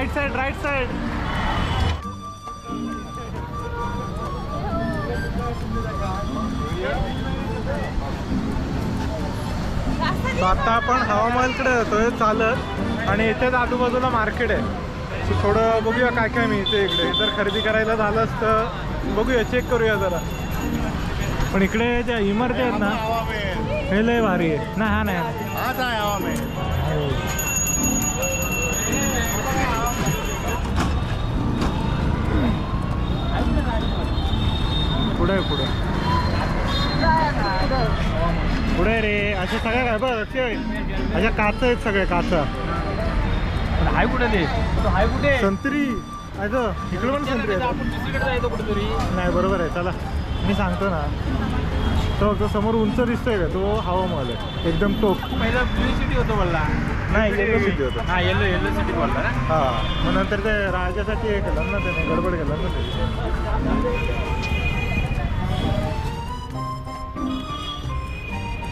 Right side आता आपण हवा महलकडे जातोय चालत आणि इथेच आजूबाजूला मार्केट आहे. थोडं बघूया काय काय मिळते इकडे. जर खरेदी करायला झालंच तर बघूया, चेक करूया जरा. पण इकडे ज्या इमारती आहेत ना हे लय भारी आहे ना. हा नाही पुढे पुढे रे असे सगळ्या काय बघ अशा काच आहेत सगळे काचा. हाय कुठे ते हाय कुठे संत्री इकडे पण संत्री आहे कुठेतरी. नाही बरोबर आहे. चला मी सांगतो ना. तो समोर उंच दिसतोय का तो हवा महल आहे एकदम टोक. पहिला ब्लू सिटी होतो बोलला. नाही येलो सिटी होतं. हा येलो सिटी बोलला ना. हा मग नंतर ते राजासाठी हे केलं ना त्याने गडबड केलं ना ते.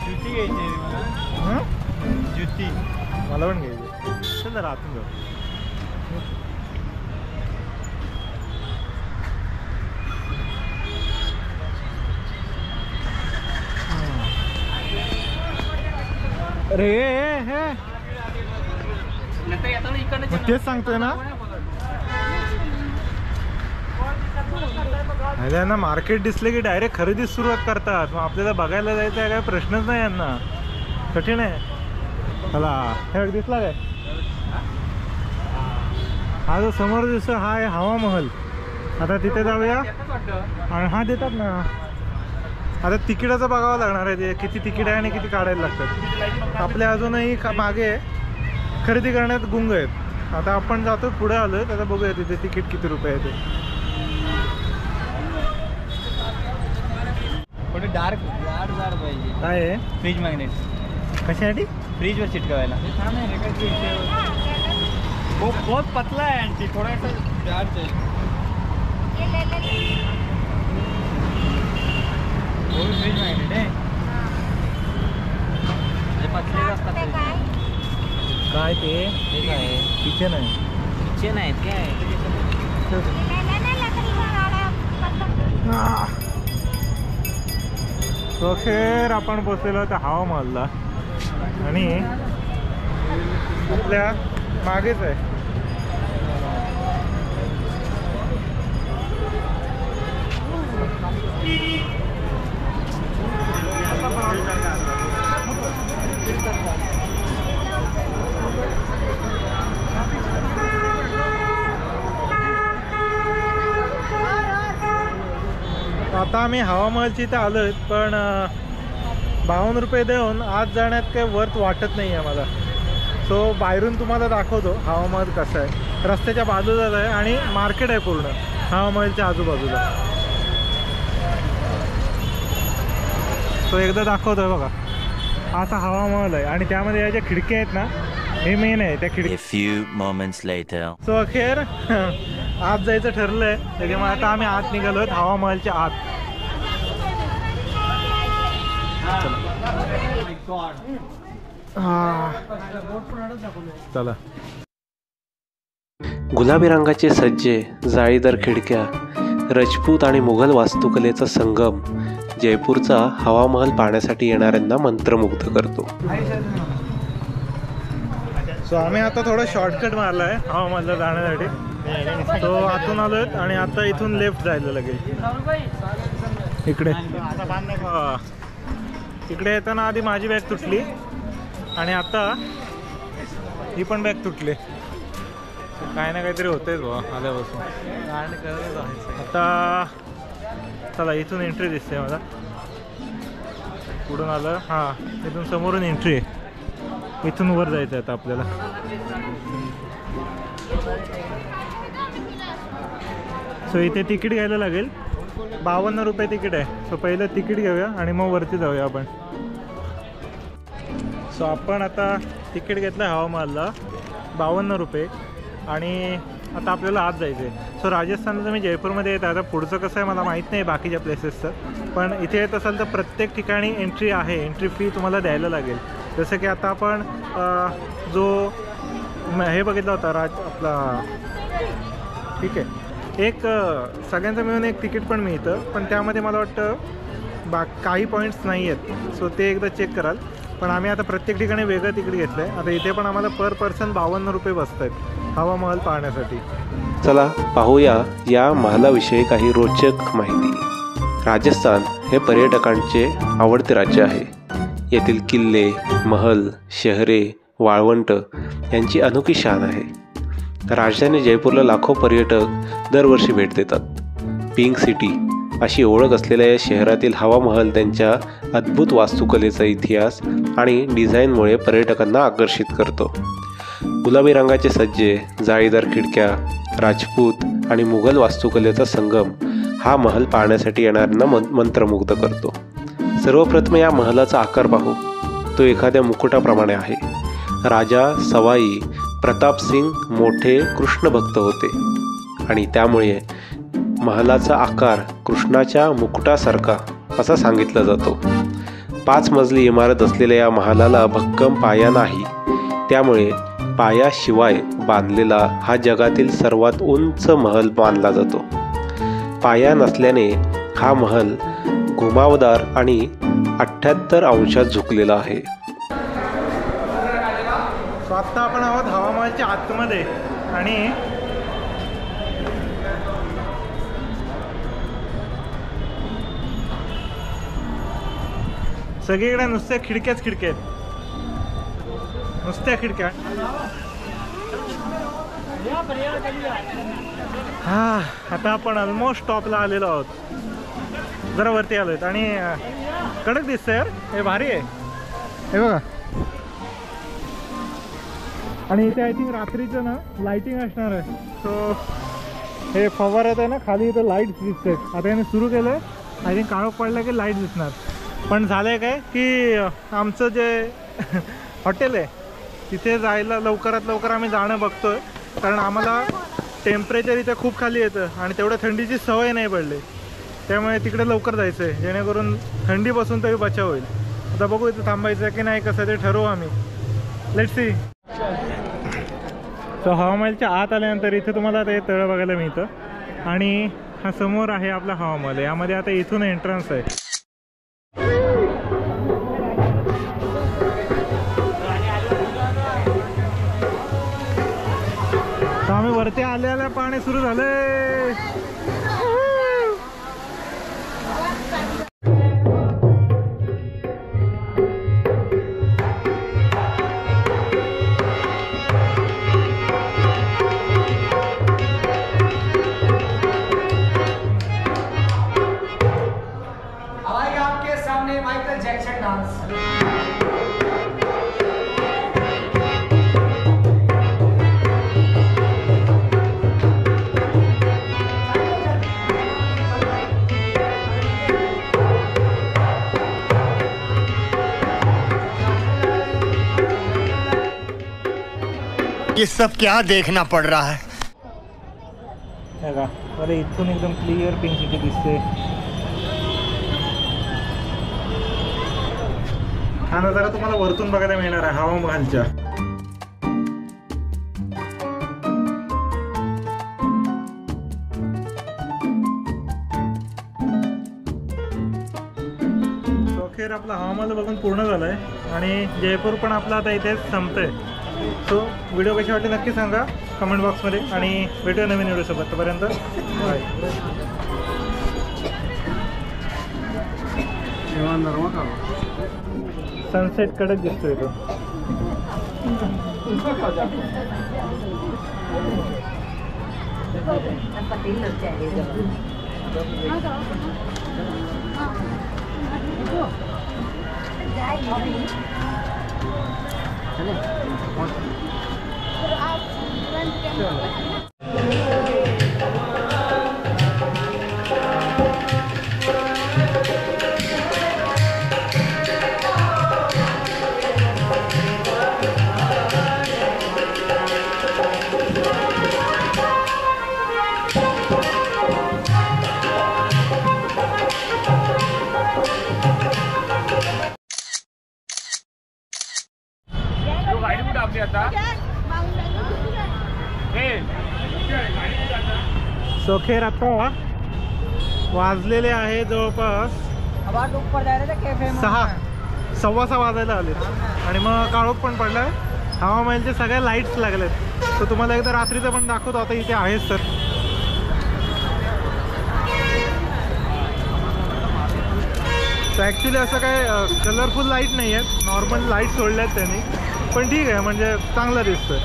जुती घ्यायची मला. जुती मला पण घ्यायची. चल जरा आतून जाऊ. अरे हे तेच सांगतोय ना. यांना मार्केट दिसले की डायरेक्ट खरेदीच सुरुवात करतात. मग आपल्याला बघायला जायचं आहे काय प्रश्नच नाही यांना. कठीण आहे. चला हे दिसला काय हा जो समोर दिसतो हा आहे हवा महल. आता तिथे जाऊया. आणि हा देतात ना. आता तिकिटाचं बघावं लागणार आहे. ते किती तिकीट आहे आणि किती काढायला लागतात. आपल्या अजूनही मागे खरेदी करण्यात गुंग आहेत. आता आपण जातो पुढे आलोय. आता बघूया तिथे तिकीट किती रुपये आहे ते. थोडे डार्क पाहिजे. काय आहे फ्रीज मॅग्नेट. कशासाठी? फ्रीजवर चिटकवायला. बहुत पतला आहे आणखी थोडासा जाड आहे. फ्रीज मॅग्नेट आहे. पतले असतात काय ते काय किचन आहे. किचन आहेत काय. तो अखेर आपण पोचलेलो होतो हवा महलला. आणि आपल्या मागेच आहे. आता आम्ही हवा महलची इथे आलोय. पण 52 रुपये देऊन आज जाण्यात काही वर्थ वाटत नाही आहे मला. सो बाहेरून तुम्हाला दाखवतो हवा महल कसं आहे. रस्त्याच्या बाजूलाच आहे आणि मार्केट आहे पूर्ण हवा महलच्या आजूबाजूला. सो एकदा दाखवतोय बघा. असा हवा महल आहे आणि त्यामध्ये या ज्या खिडक्या आहेत ना हे मेन आहे त्या खिडकी. सो अखेर आत जायचं ठरलंय. त्याच्यामुळे आता आम्ही आत निघालोय हवा महलच्या आत. चला. गुलाबी रंगाचे सज्जे, जाळीदार खिडक्या, राजपूत आणि मुघल वास्तुकलेचा संगम जयपूरचा हवा महल पाहण्यासाठी येणाऱ्यांना मंत्रमुग्ध करतो. सो आम्ही आता थोडा शॉर्टकट मारला आहे हवा महलला जाण्यासाठी. तो आतून आलोय आणि आता इथून लेफ्ट जायला लागेल. इकडे इकडे येताना आधी माझी बॅग तुटली आणि आता ही पण बॅग तुटली. काय ना काहीतरी होतेच बाबा आल्यापासून. आता चला इथून एंट्री दिसते मला. पुढून आलं. हां इथून समोरून एंट्री आहे. इथून वर जायचं आहे आता आपल्याला. सो इथे तिकीट घ्यायला लागेल. 52 रुपये तिकीट आहे. सो पहिलं तिकीट घेऊया आणि मग वरती जाऊया आपण. सो आपण आता तिकीट घेतलं हवा महलला 52 रुपये. आणि आता आपल्याला आत जायचं आहे. सो राजस्थानला तुम्ही जयपूरमध्ये येत आता पुढचं कसं आहे मला माहीत नाही बाकीच्या प्लेसेसचं. पण इथे येत असाल तर प्रत्येक ठिकाणी एंट्री आहे. एंट्री फी तुम्हाला द्यायला लागेल. जसं की आता आपण जो हे बघितला होता आपला, ठीक आहे, एक सगळ्यांचं मिळून एक तिकीट पण मिळतं, पण त्यामध्ये मला वाटतं काही पॉईंट्स नाही आहेत, सो ते एकदा चेक कराल. पण आम्ही आता प्रत्येक ठिकाणी वेगळं तिकीट घेतलं आहे. आता इथे पण आम्हाला पर पर्सन 52 रुपये बसत आहेत हवा महल पाहण्यासाठी. चला पाहूया या महालाविषयी काही रोचक माहिती. राजस्थान हे पर्यटकांचे आवडते राज्य आहे. येथील किल्ले, महल, शहरे, वाळवंट यांची अनोखी शान आहे. राजधानी जयपूरला लाखो पर्यटक दरवर्षी भेट देतात. पिंक सिटी अशी ओळख असलेल्या या शहरातील हवा महल त्यांच्या अद्भुत वास्तुकलेचा इतिहास आणि डिझाईनमुळे पर्यटकांना आकर्षित करतो. गुलाबी रंगाचे सज्जे, जाळीदार खिडक्या, राजपूत आणि मुघल वास्तुकलेचा संगम हा महल पाहण्यासाठी येणाऱ्यांना मंत्रमुग्ध करतो. सर्वप्रथम या महलाचा आकार पाहू. तो एखाद्या मुकुटाप्रमाणे आहे. राजा सवाई प्रताप सिंग मोठे कृष्ण भक्त होते आणि त्यामुळे महलाचा आकार कृष्णाच्या मुकुटासारखा असा सांगितला जातो. 5 मजली इमारत असलेल्या या महालाला भक्कम पाया नाही, त्यामुळे पायाशिवाय बांधलेला हा जगातील सर्वात उंच महल मानला जातो. पाया नसल्याने हा महल घुमावदार आणि 78 अंशात झुकलेला आहे. सो आत्ता आपण आहोत हवा महलच्या आतमध्ये आणि सगळीकडे नुसत्या खिडक्याच खिडक्या आहेत, नुसत्या खिडक्या. हा, आता आपण ऑलमोस्ट टॉपला आलेलो आहोत. जरा वरती आलो आहेत आणि कडक दिसतंय यार, हे भारी आहे. हे बघा, आणि इथे आय थिंक रात्रीचं ना लाईटिंग असणार आहे. सो हे फवारात आहे ना खाली, इथं लाईट्स दिसते. आता याने सुरू केलं आहे, आय थिंक काळोख पडला की लाईट दिसणार. पण झालं आहे काय की आमचं जे हॉटेल आहे तिथे जायला लवकरात लवकर आम्ही जाणं बघतो आहे, कारण आम्हाला टेम्परेचर इथे खूप खाली येतं आणि तेवढ्या थंडीची सवय नाही पडली. त्यामुळे तिकडे लवकर जायचं आहे, जेणेकरून थंडीपासून तरी बचाव होईल. आता बघू इथं थांबायचं की नाही, कसं ते ठरवू आम्ही. Let's see. सो हवा महलच्या आत आल्यानंतर इथे तुम्हाला ते तळं बघायला मिळतं आणि हा समोर आहे आपला हवा महल. यामध्ये आता इथून एंट्रन्स आहे. आम्ही वरती आल्याला पाणी सुरू झालंय. आपके सामने माइकल जैक्सन डांस. ये सब क्या देखना पड़ रहा है. अरे इथून एकदम क्लिअर पिंक सिटी दिसते. हा नजारा तुम्हाला वरतून बघायला मिळणार आहे हवा महलच्या. अखेर आपला हवा महल बघून पूर्ण झालाय आणि जयपूर पण आपला आता इथेच संपतंय. सो व्हिडिओ कशी वाटली नक्की सांगा कमेंट बॉक्समध्ये आणि भेटूया नवीन व्हिडिओसोबत. तोपर्यंत बाय. सनसेट कडक दिसतोय तो. गाडी कुठे आपली आता. सोखेर आता वाजलेले आहे जवळपास अब आप ऊपर जा रहे थे कैफे में 6:15 वाजायला आले आणि मग काळोख पण पडलाय. हवा महलचे सगळ्या लाईट्स लागलेत. तर तुम्हाला एकदा रात्रीचं पण दाखवतो. आता इथे आहेच तर ॲक्च्युली असं काय कलरफुल लाईट नाही आहेत, नॉर्मल लाईट सोडल्यात त्यांनी. पण ठीक आहे, म्हणजे चांगलं दिसतं.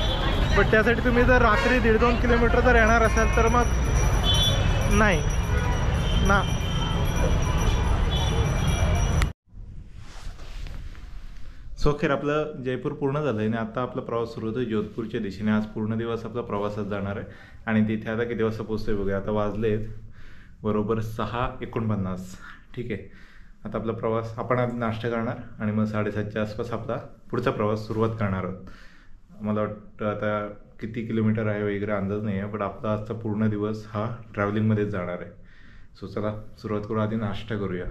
पण त्यासाठी तुम्ही जर रात्री 1.5-2 किलोमीटर जर येणार असाल तर मग नाही ना. सोखेर आपलं जयपूर पूर्ण झालं आहे आणि आता आपला प्रवास सुरू होतो जोधपूरच्या दिशेने. आज पूर्ण दिवस आपला प्रवासात जाणार आहे आणि तिथे आता किती वाजता पोहोचतोय बघूया. आता वाजलेत बरोबर 6:49. ठीक आहे, आता आपला प्रवास आपण आधी नाश्ता करणार आणि मग 7:30च्या आसपास आपला पुढचा प्रवास सुरुवात करणार आहोत. मला वाटतं आता किती किलोमीटर आहे वगैरे अंदाज नाही आहे, पण आपला आजचा पूर्ण दिवस हा ट्रॅव्हलिंगमध्येच जाणार आहे. सो चला सुरुवात करू, आधी नाश्ता करूया.